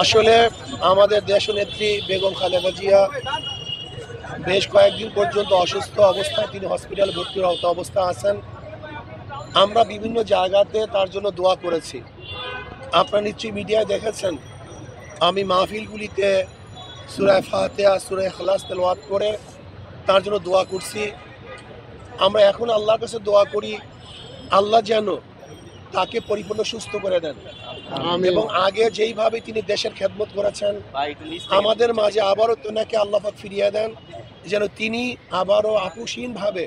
আসলে আমাদের দেশনেত্রী বেগম খালেদা জিয়া বেশ কয়েকদিন পর্যন্ত অসুস্থ অবস্থায় তিনি হসপিটালে ভর্তি অবস্থা আছেন। আমরা বিভিন্ন জায়গাতে তার জন্য দোয়া করেছি। আপনারা নিশ্চয়ই মিডিয়ায় দেখেছেন, আমি মাহফিলগুলিতে সূরা ফাতিহা, সূরা ইখলাস তেলাওয়াত করে তার জন্য দোয়া করছি। আমরা এখন আল্লাহর কাছে দোয়া করি, আল্লাহ যেন তাকে পরিপূর্ণ সুস্থ করে দেন এবং আগে যেইভাবে তিনি দেশের খেদমত করেছেন আমাদের মাঝে আবারও তেনাকে আল্লাহ পাক ফিরিয়ে দেন, যেন তিনি আবারও আপুসীনভাবে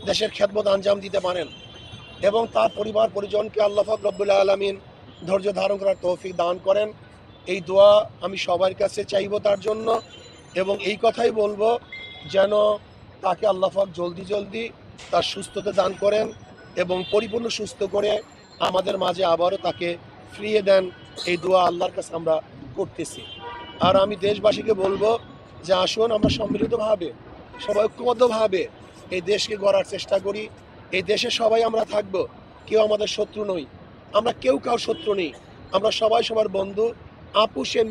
দেশের খেদমত আঞ্জাম দিতে পারেন এবং তার পরিবার পরিজনকে আল্লাহ পাক রব্বুল আলামিন ধৈর্য ধারণ করার তৌফিক দান করেন। এই দোয়া আমি সবার কাছে চাইব তার জন্য এবং এই কথাই বলবো যেন তাকে আল্লাহ পাক জলদি তার সুস্থতা দান করেন এবং পরিপূর্ণ সুস্থ করে আমাদের মাঝে আবারও তাকে ফিরিয়ে দেন। এই দোয়া আল্লাহর কাছে আমরা করতেছি। আর আমি দেশবাসীকে বলবো যে আসুন আমরা সম্মিলিতভাবে সবাই ঐক্যবদ্ধভাবে এই দেশকে গড়ার চেষ্টা করি। এই দেশে সবাই আমরা থাকব, কেউ আমাদের শত্রু নই, আমরা কেউ কারোর শত্রু নেই, আমরা সবাই সবার বন্ধু। আপুষে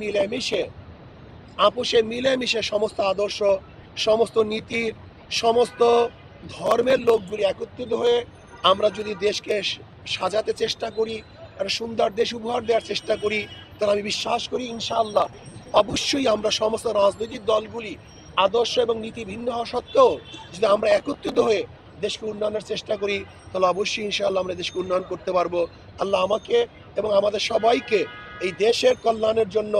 মিলেমিশে সমস্ত আদর্শ, সমস্ত নীতির, সমস্ত ধর্মের লোকগুলি একত্রিত হয়ে আমরা যদি দেশকে সাজাতে চেষ্টা করি, একটা সুন্দর দেশ উপহার দেওয়ার চেষ্টা করি, তাহলে আমি বিশ্বাস করি ইনশাআল্লাহ অবশ্যই আমরা সমস্ত রাজনৈতিক দলগুলি আদর্শ এবং নীতি ভিন্ন হওয়া সত্ত্বেও যদি আমরা একত্রিত হয়ে দেশকে উন্নয়নের চেষ্টা করি, তাহলে অবশ্যই ইনশাআল্লাহ আমরা দেশকে উন্নয়ন করতে পারবো। আল্লাহ আমাকে এবং আমাদের সবাইকে এই দেশের কল্যাণের জন্য,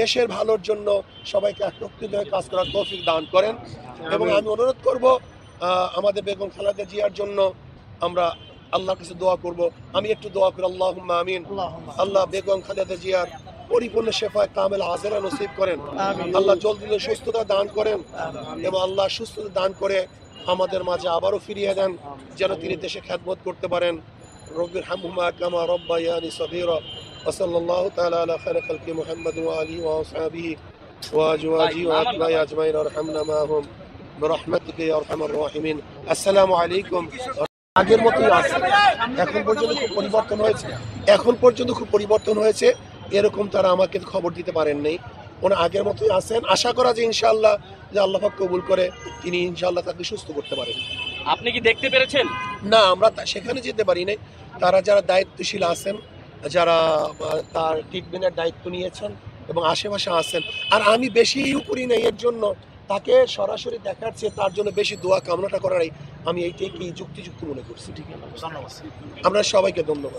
দেশের ভালোর জন্য সবাইকে একত্রিত হয়ে কাজ করার তৌফিক দান করেন। এবং আমি অনুরোধ করব আমাদের বেগম খালেদা জিয়ার জন্য আমরা আল্লাহর কাছে দোয়া করব। আমি একটু দোয়া করি, আল্লাহুম্মা আমিন। আল্লাহ বেগম খালেদা জিয়ার পরিপূর্ণ শেফায়ে কামেল আজেলা নসিব করেন, আল্লাহ জলদি সুস্থতা দান করেন এবং আল্লাহ সুস্থতা দান করে আমাদের মাঝে আবারও ফিরিয়ে দেন, যেন তিনি দেশে খেদমত করতে পারেন। রব্বির হামহুমা কামা রব্বায়ানি সগীরা ওয়া সাল্লাল্লাহু তাআলা আলা খায়রি খালকি মুহাম্মাদ ওয়া আলিহি ওয়া আসহাবিহি ওয়া আজওয়াজিহি ওয়া আতবাইহি আজমাইন ওয়ারহামনা মাআহুম বিরহমাতিকা ইয়া আরহামার রাহিমিন। আসসালামু আলাইকুম। আগের মতোই আছে, এখন পর্যন্ত খুব পরিবর্তন হয়েছে। এরকম তারা আমাকে খবর দিতে পারেন নাই, ওনার আগের মতোই আছেন। আশা করা যে ইনশাআল্লাহ যে আল্লাহ পাক কবুল করে তিনি ইনশাআল্লাহ তাকে সুস্থ করতে পারেন। আপনি কি দেখতে পেরেছেন? না, আমরা সেখানে যেতে পারি নাই। তারা যারা দায়িত্বশীল আছেন, যারা তার ট্রিটমেন্টের দায়িত্ব নিয়েছেন এবং আশেপাশে আছেন, আর আমি বেশি করি না, এর জন্য তাকে সরাসরি দেখার চেয়ে তার জন্য বেশি দোয়া কামনাটা করারই আমি এইটাই যুক্তিযুক্ত মনে করছি। ঠিক আছে, ধন্যবাদ। আমরা সবাইকে ধন্যবাদ।